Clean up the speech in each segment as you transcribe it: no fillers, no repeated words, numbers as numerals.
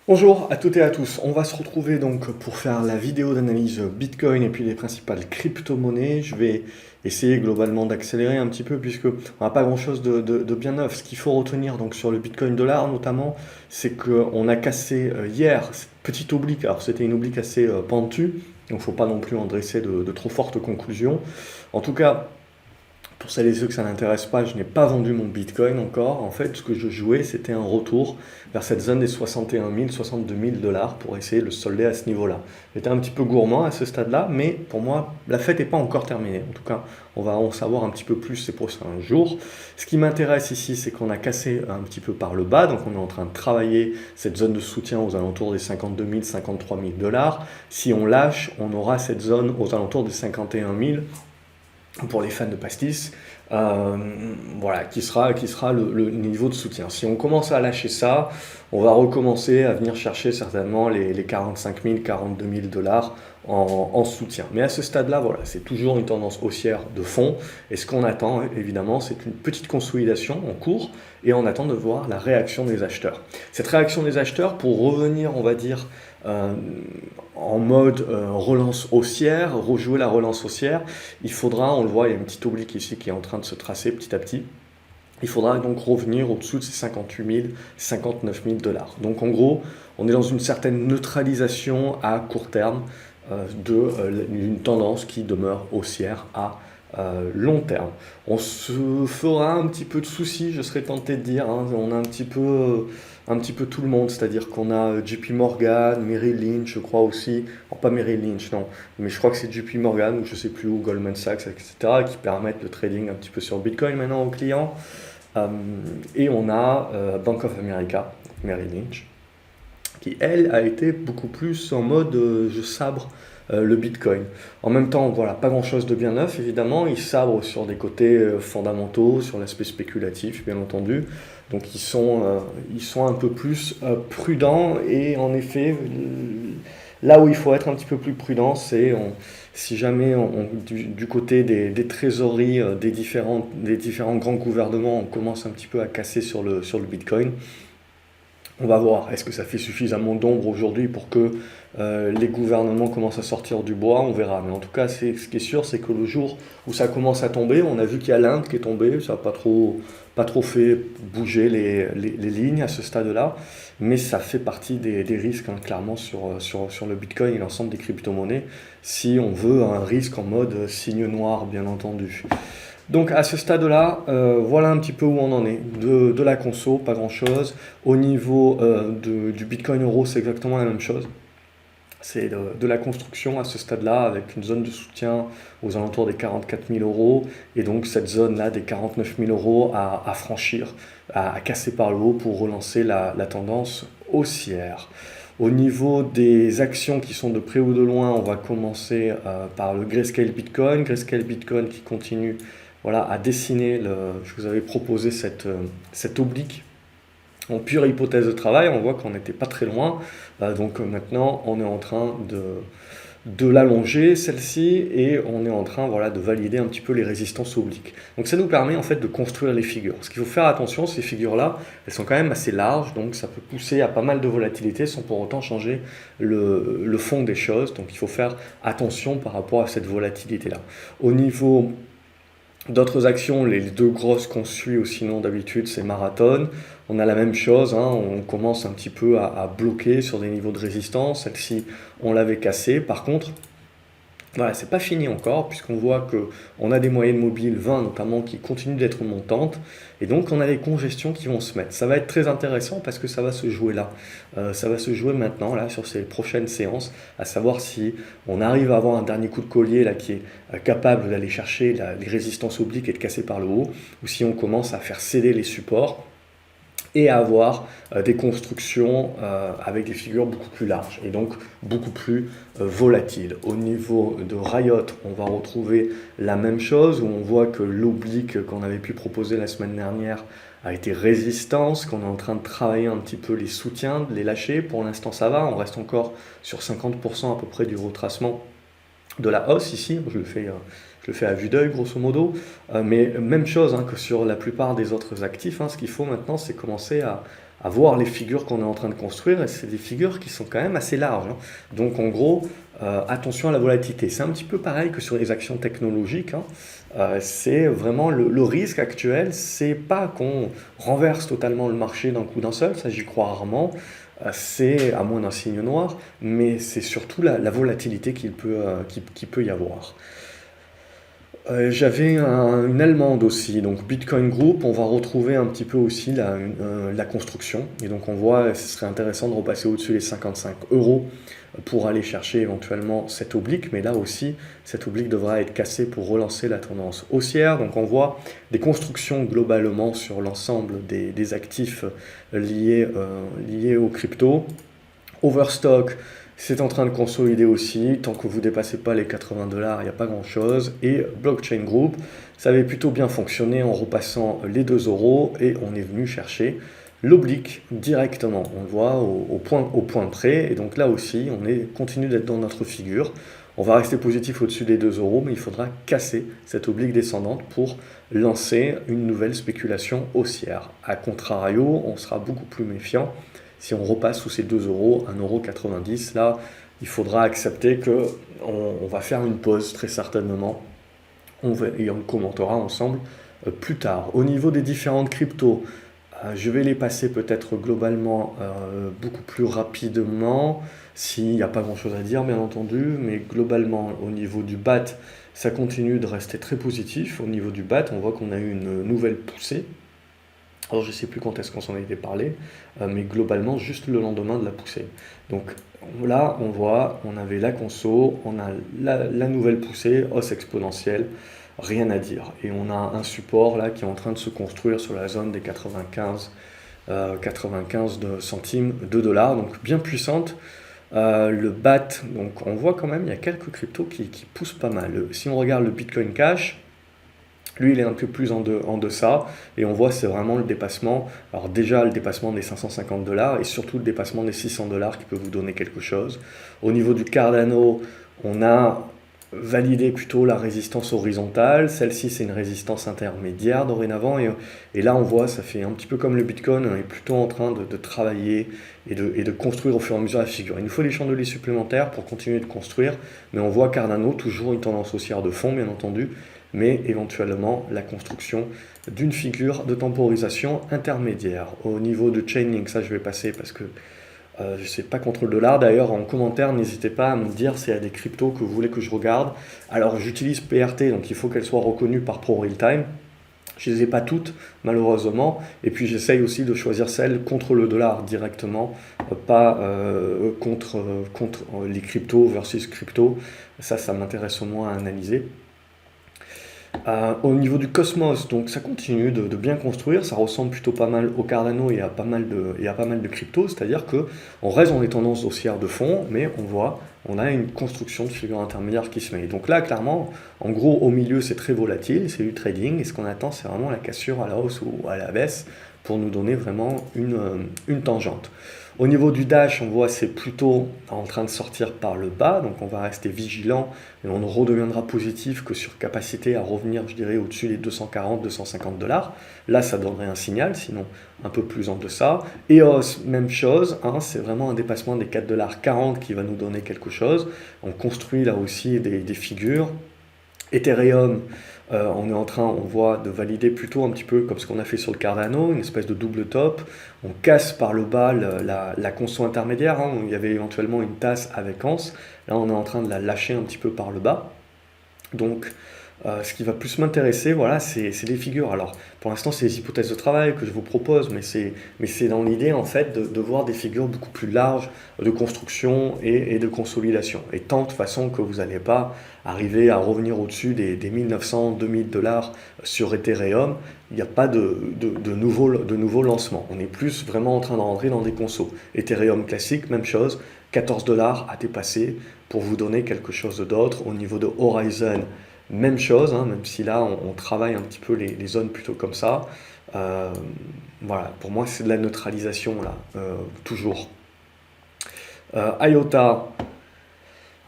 Bonjour à toutes et à tous. On va se retrouver donc pour faire la vidéo d'analyse Bitcoin et puis les principales crypto-monnaies. Je vais essayer globalement d'accélérer un petit peu puisque on n'a pas grand-chose de bien neuf. Ce qu'il faut retenir donc sur le Bitcoin dollar notamment, c'est qu'on a cassé hier cette petite oblique. Alors c'était une oblique assez pentue, donc il ne faut pas non plus en dresser de trop fortes conclusions. En tout cas, pour celles et ceux que ça n'intéresse pas, je n'ai pas vendu mon Bitcoin encore. En fait, ce que je jouais, c'était un retour vers cette zone des 61 000, 62 000 dollars pour essayer de le solder à ce niveau-là. J'étais un petit peu gourmand à ce stade-là, mais pour moi, la fête n'est pas encore terminée. En tout cas, on va en savoir un petit peu plus ces prochains jours. Ce qui m'intéresse ici, c'est qu'on a cassé un petit peu par le bas, donc on est en train de travailler cette zone de soutien aux alentours des 52 000, 53 000 dollars. Si on lâche, on aura cette zone aux alentours des 51 000 pour les fans de pastis, euh, voilà, qui sera le niveau de soutien. Si on commence à lâcher ça, on va recommencer à venir chercher certainement les 45 000, 42 000 dollars en soutien. Mais à ce stade-là, voilà, c'est toujours une tendance haussière de fond. Et ce qu'on attend, évidemment, c'est une petite consolidation en cours et on attend de voir la réaction des acheteurs. Cette réaction des acheteurs, pour revenir, on va dire, euh, en mode relance haussière, rejouer la relance haussière, il faudra, on le voit, il y a une petite oblique ici qui est en train de se tracer petit à petit. Il faudra donc revenir au-dessous de ces 58 000, 59 000 dollars. Donc en gros, on est dans une certaine neutralisation à court terme d'une tendance qui demeure haussière à long terme. On se fera un petit peu de soucis, je serais tenté de dire, hein. On a un petit peu tout le monde, c'est-à-dire qu'on a JP Morgan, Merrill Lynch, je crois aussi, alors pas Merrill Lynch, non, mais je crois que c'est JP Morgan, ou je sais plus où, Goldman Sachs, etc., qui permettent le trading un petit peu sur Bitcoin maintenant aux clients. Euh, et on a Bank of America, Merrill Lynch, qui elle a été beaucoup plus en mode je sabre le Bitcoin. En même temps, voilà, pas grand-chose de bien neuf, évidemment. Ils sabrent sur des côtés fondamentaux, sur l'aspect spéculatif, bien entendu. Donc ils sont un peu plus prudents et en effet, là où il faut être un petit peu plus prudent, c'est si jamais du côté des trésoreries des différents grands gouvernements, on commence un petit peu à casser sur le Bitcoin. On va voir, est-ce que ça fait suffisamment d'ombre aujourd'hui pour que les gouvernements commencent à sortir du bois. On verra. Mais en tout cas, ce qui est sûr, c'est que le jour où ça commence à tomber, on a vu qu'il y a l'Inde qui est tombée, ça n'a pas trop fait bouger les lignes à ce stade-là, mais ça fait partie des risques, hein, clairement, sur le Bitcoin et l'ensemble des crypto-monnaies, si on veut un risque en mode signe noir, bien entendu. Donc à ce stade-là, voilà un petit peu où on en est. De la conso, pas grand-chose. Au niveau du Bitcoin Euro, c'est exactement la même chose. C'est de la construction à ce stade-là, avec une zone de soutien aux alentours des 44 000 euros, et donc cette zone-là des 49 000 euros à franchir, à casser par le haut pour relancer la tendance haussière. Au niveau des actions qui sont de près ou de loin, on va commencer par le Grayscale Bitcoin. Grayscale Bitcoin qui continue, voilà, à dessiner, je vous avais proposé cette oblique en pure hypothèse de travail, on voit qu'on n'était pas très loin. Donc maintenant, on est en train de l'allonger, celle-ci, et on est en train, voilà, de valider un petit peu les résistances obliques. Donc ça nous permet en fait de construire les figures. Ce qu'il faut faire attention, ces figures-là, elles sont quand même assez larges, donc ça peut pousser à pas mal de volatilité sans pour autant changer le fond des choses. Donc il faut faire attention par rapport à cette volatilité-là. Au niveau d'autres actions, les deux grosses qu'on suit ou sinon d'habitude, c'est Marathon. On a la même chose, hein, on commence un petit peu à bloquer sur des niveaux de résistance. Celle-ci, on l'avait cassée. Par contre, voilà, c'est pas fini encore, puisqu'on voit qu'on a des moyennes mobiles 20 notamment qui continuent d'être montantes, et donc on a des congestions qui vont se mettre. Ça va être très intéressant parce que ça va se jouer là. Ça va se jouer maintenant, là, sur ces prochaines séances, à savoir si on arrive à avoir un dernier coup de collier là, qui est capable d'aller chercher les résistances obliques et de casser par le haut, ou si on commence à faire céder les supports et à avoir des constructions avec des figures beaucoup plus larges et donc beaucoup plus volatiles. Au niveau de Riot, on va retrouver la même chose où on voit que l'oblique qu'on avait pu proposer la semaine dernière a été résistance, qu'on est en train de travailler un petit peu les soutiens, de les lâcher. Pour l'instant ça va, on reste encore sur 50% à peu près du retracement de la hausse ici, je le fais à vue d'œil grosso modo, mais même chose, hein, que sur la plupart des autres actifs, hein. Ce qu'il faut maintenant c'est commencer à voir les figures qu'on est en train de construire, et c'est des figures qui sont quand même assez larges, hein. Donc en gros, attention à la volatilité. C'est un petit peu pareil que sur les actions technologiques, hein. C'est vraiment le risque actuel, c'est pas qu'on renverse totalement le marché d'un coup d'un seul, ça j'y crois rarement, c'est à moins d'un signe noir, mais c'est surtout la volatilité qu'il peut y avoir. J'avais une allemande aussi, donc Bitcoin Group, on va retrouver un petit peu aussi la construction. Et donc on voit, ce serait intéressant de repasser au-dessus des 55 euros pour aller chercher éventuellement cette oblique, mais là aussi, cette oblique devra être cassée pour relancer la tendance haussière. Donc on voit des constructions globalement sur l'ensemble des actifs liés aux cryptos. Overstock, c'est en train de consolider aussi. Tant que vous ne dépassez pas les 80 $, il n'y a pas grand-chose. Et Blockchain Group, ça avait plutôt bien fonctionné en repassant les 2 euros et on est venu chercher l'oblique directement. On le voit au point près. Et donc là aussi, continue d'être dans notre figure. On va rester positif au-dessus des 2 euros, mais il faudra casser cette oblique descendante pour lancer une nouvelle spéculation haussière. A contrario, on sera beaucoup plus méfiant. Si on repasse sous ces 2 euros, 1,90 €, là, il faudra accepter qu'on va faire une pause très certainement. Et on commentera ensemble plus tard. Au niveau des différentes cryptos, je vais les passer peut-être globalement beaucoup plus rapidement, s'il n'y a pas grand-chose à dire bien entendu, mais globalement au niveau du BAT, ça continue de rester très positif. Au niveau du BAT, on voit qu'on a eu une nouvelle poussée. Alors je ne sais plus quand est-ce qu'on s'en a été parlé, mais globalement juste le lendemain de la poussée. Donc là on voit, on avait la conso, on a la nouvelle poussée, hausse exponentielle, rien à dire. Et on a un support là qui est en train de se construire sur la zone des 95 centimes de dollars, donc bien puissante. Le BAT, donc on voit quand même il y a quelques cryptos qui poussent pas mal. Si on regarde le Bitcoin Cash, lui, il est un peu plus en deçà, et on voit c'est vraiment le dépassement. Alors déjà le dépassement des 550 $ et surtout le dépassement des 600 $ qui peut vous donner quelque chose. Au niveau du Cardano, on a validé plutôt la résistance horizontale. Celle-ci, c'est une résistance intermédiaire dorénavant, et là on voit, ça fait un petit peu comme le Bitcoin, on est plutôt en train de travailler et de construire au fur et à mesure la figure. Il nous faut des chandeliers supplémentaires pour continuer de construire, mais on voit Cardano, toujours une tendance haussière de fond bien entendu, mais éventuellement la construction d'une figure de temporisation intermédiaire. Au niveau de Chainlink, ça je vais passer parce que je ne sais pas contre le dollar. D'ailleurs, en commentaire, n'hésitez pas à me dire s'il y a des cryptos que vous voulez que je regarde. Alors j'utilise PRT, donc il faut qu'elle soit reconnue par ProRealTime. Je ne les ai pas toutes, malheureusement. Et puis j'essaye aussi de choisir celles contre le dollar directement, pas contre les cryptos versus crypto. Ça m'intéresse au moins à analyser. Au niveau du Cosmos, donc ça continue de bien construire, ça ressemble plutôt pas mal au Cardano et à pas mal de cryptos, c'est-à-dire qu'on reste dans les tendances haussières de fond, mais on a une construction de figure intermédiaire qui se met. Donc là, clairement, en gros, au milieu, c'est très volatile, c'est du trading, et ce qu'on attend, c'est vraiment la cassure à la hausse ou à la baisse pour nous donner vraiment une tangente. Au niveau du Dash, on voit c'est plutôt en train de sortir par le bas, donc on va rester vigilant et on ne redeviendra positif que sur capacité à revenir, je dirais, au-dessus des 240-250 $. Là, ça donnerait un signal, sinon un peu plus en deçà. EOS, même chose, hein, c'est vraiment un dépassement des 4,40 $ qui va nous donner quelque chose. On construit là aussi des figures. Ethereum, on voit de valider plutôt un petit peu comme ce qu'on a fait sur le Cardano, une espèce de double top. On casse par le bas la conso intermédiaire, hein, où il y avait éventuellement une tasse avec anse. Là, on est en train de la lâcher un petit peu par le bas. Donc, ce qui va plus m'intéresser, voilà, c'est les figures. Alors, pour l'instant, c'est les hypothèses de travail que je vous propose, mais c'est dans l'idée, en fait, de voir des figures beaucoup plus larges de construction et de consolidation. Et tant de façon que vous n'allez pas arriver à revenir au-dessus des 1900-2000 $ sur Ethereum, il n'y a pas de nouveau lancement. On est plus vraiment en train de rentrer dans des consos. Ethereum classique, même chose, 14 $ à dépasser pour vous donner quelque chose d'autre. Au niveau de Horizon, même chose, hein, même si là on travaille un petit peu les zones plutôt comme ça. Voilà, pour moi c'est de la neutralisation là, toujours. IOTA,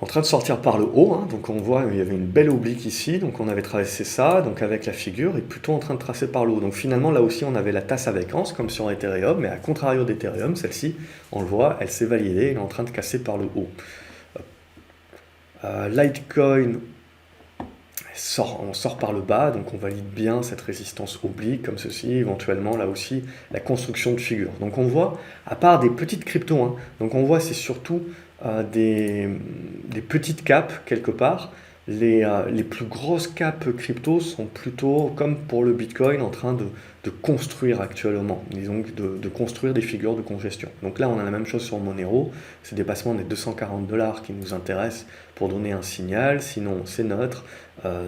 en train de sortir par le haut, hein. Donc on voit il y avait une belle oblique ici, donc on avait tracé ça, donc avec la figure, et plutôt en train de tracer par le haut. Donc finalement là aussi on avait la tasse avec Anse, comme sur Ethereum, mais à contrario d'Ethereum, celle-ci, on le voit, elle s'est validée, elle est en train de casser par le haut. Litecoin, on sort par le bas, donc on valide bien cette résistance oblique, comme ceci, éventuellement là aussi la construction de figures. Donc on voit, à part des petites cryptos, hein, donc on voit c'est surtout des petites caps quelque part. Les plus grosses caps crypto sont plutôt, comme pour le Bitcoin, en train de construire actuellement, disons de construire des figures de congestion. Donc là on a la même chose sur Monero, c'est le dépassement des 240 $ qui nous intéresse pour donner un signal, sinon c'est neutre.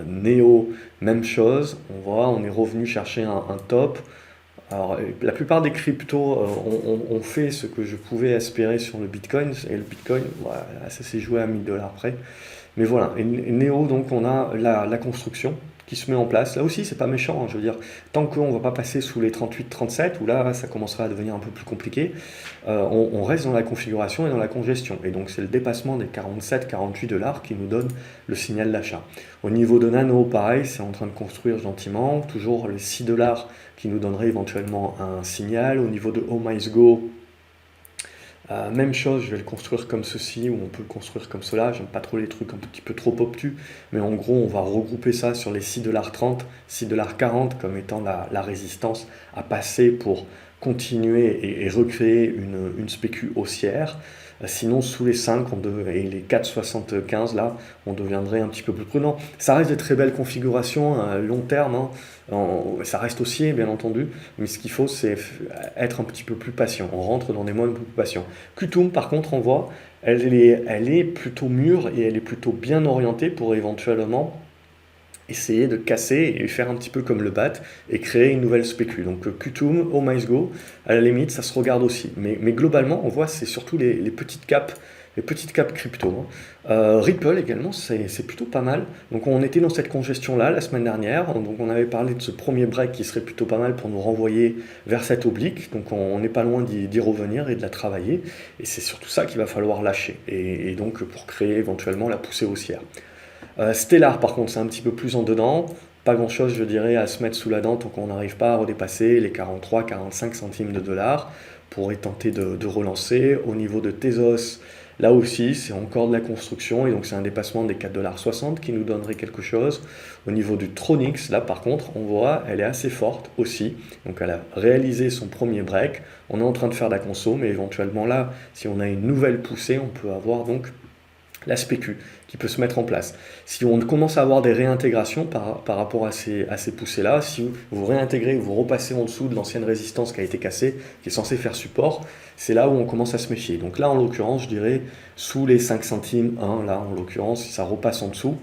Neo, même chose, on voit, on est revenu chercher un top. Alors, la plupart des cryptos ont fait ce que je pouvais espérer sur le Bitcoin, et le Bitcoin, voilà, ça s'est joué à 1000 $ près. Mais voilà, et Neo, donc on a la construction qui se met en place. Là aussi, c'est pas méchant, hein, je veux dire, tant qu'on ne va pas passer sous les 38-37, où là, ça commencera à devenir un peu plus compliqué, on reste dans la configuration et dans la congestion. Et donc, c'est le dépassement des 47-48 $ qui nous donne le signal d'achat. Au niveau de Nano, pareil, c'est en train de construire gentiment, toujours les 6 $ qui nous donnerait éventuellement un signal. Au niveau de OhMySgo, même chose, je vais le construire comme ceci, ou on peut le construire comme cela. J'aime pas trop les trucs un petit peu trop obtus, mais en gros, on va regrouper ça sur les 6,30 $, 6,40 $ comme étant la résistance à passer pour continuer et recréer une spécu haussière. Sinon, sous les 5 et les 4,75 là, on deviendrait un petit peu plus prudent. Ça reste de très belles configurations à long terme, hein. Ça reste haussier, bien entendu, mais ce qu'il faut, c'est être un petit peu plus patient. On rentre dans des modes un peu plus patients. Qtum, par contre, on voit, elle est plutôt mûre et elle est plutôt bien orientée pour éventuellement essayer de casser et faire un petit peu comme le BAT et créer une nouvelle spécu. Donc Qtum, OhMySgo, à la limite, ça se regarde aussi. Mais globalement, on voit, c'est surtout les petites caps crypto, hein. Ripple également, c'est plutôt pas mal. Donc on était dans cette congestion-là la semaine dernière. Donc on avait parlé de ce premier break qui serait plutôt pas mal pour nous renvoyer vers cette oblique. Donc on n'est pas loin d'y revenir et de la travailler. Et c'est surtout ça qu'il va falloir lâcher. Et donc pour créer éventuellement la poussée haussière. Stellar, par contre, c'est un petit peu plus en dedans. Pas grand chose, je dirais, à se mettre sous la dent tant qu'on n'arrive pas à redépasser les 43-45 centimes de dollars. Pourrait tenter de relancer. Au niveau de Tezos, là aussi, c'est encore de la construction et donc c'est un dépassement des 4,60 $ qui nous donnerait quelque chose. Au niveau du Tronix, là par contre, on voit, elle est assez forte aussi. Donc elle a réalisé son premier break. On est en train de faire de la conso, mais éventuellement là, si on a une nouvelle poussée, on peut avoir donc la spécu qui peut se mettre en place. Si on commence à avoir des réintégrations par rapport à ces poussées-là, si vous réintégrez, vous repassez en dessous de l'ancienne résistance qui a été cassée, qui est censée faire support, c'est là où on commence à se méfier. Donc là, en l'occurrence, je dirais sous les 5 centimes, hein, là, en l'occurrence, si ça repasse en dessous,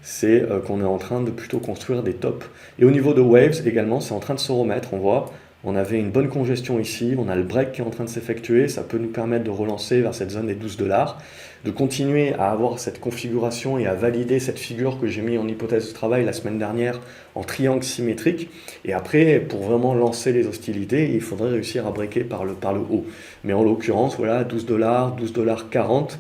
c'est qu'on est en train de plutôt construire des tops. Et au niveau de Waves également, c'est en train de se remettre, on voit. On avait une bonne congestion ici, on a le break qui est en train de s'effectuer, ça peut nous permettre de relancer vers cette zone des 12 $, de continuer à avoir cette configuration et à valider cette figure que j'ai mis en hypothèse de travail la semaine dernière en triangle symétrique. Et après, pour vraiment lancer les hostilités, il faudrait réussir à breaker par le haut. Mais en l'occurrence, voilà, 12 $, 12,40 $,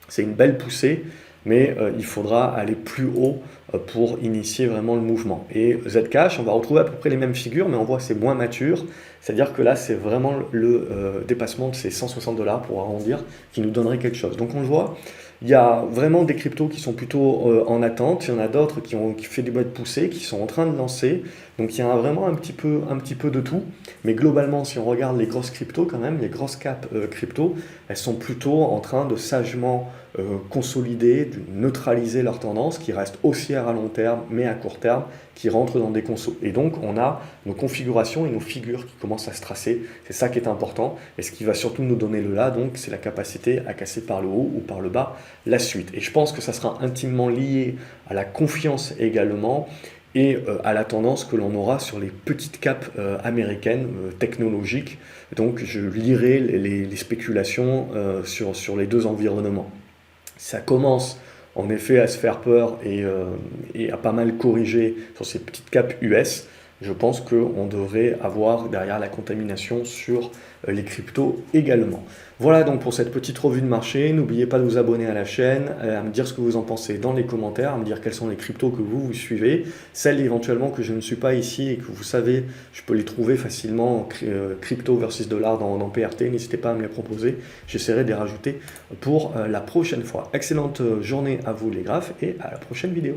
c'est une belle poussée, mais il faudra aller plus haut pour initier vraiment le mouvement. Et Zcash, on va retrouver à peu près les mêmes figures, mais on voit que c'est moins mature, c'est-à-dire que là, c'est vraiment le dépassement de ces 160 $ pour arrondir qui nous donnerait quelque chose. Donc on le voit, il y a vraiment des cryptos qui sont plutôt en attente, il y en a d'autres qui fait des boîtes poussées, qui sont en train de lancer, donc il y a vraiment un petit peu de tout, mais globalement, si on regarde les grosses cryptos quand même, les grosses caps crypto, elles sont plutôt en train de sagement consolider, de neutraliser leur tendance, qui reste haussière à long terme, mais à court terme, qui rentre dans des consos. Et donc, on a nos configurations et nos figures qui commencent à se tracer. C'est ça qui est important. Et ce qui va surtout nous donner le là, donc, c'est la capacité à casser par le haut ou par le bas la suite. Et je pense que ça sera intimement lié à la confiance également et à la tendance que l'on aura sur les petites caps américaines technologiques. Donc, je lirai les spéculations sur les deux environnements. Ça commence en effet à se faire peur et à pas mal corriger sur ces petites capes US. je pense qu'on devrait avoir derrière la contamination sur les cryptos également. Voilà donc pour cette petite revue de marché. N'oubliez pas de vous abonner à la chaîne, à me dire ce que vous en pensez dans les commentaires, à me dire quels sont les cryptos que vous suivez, celles éventuellement que je ne suis pas ici et que vous savez, je peux les trouver facilement crypto versus dollar dans PRT. N'hésitez pas à me les proposer, j'essaierai de les rajouter pour la prochaine fois. Excellente journée à vous les graphes et à la prochaine vidéo.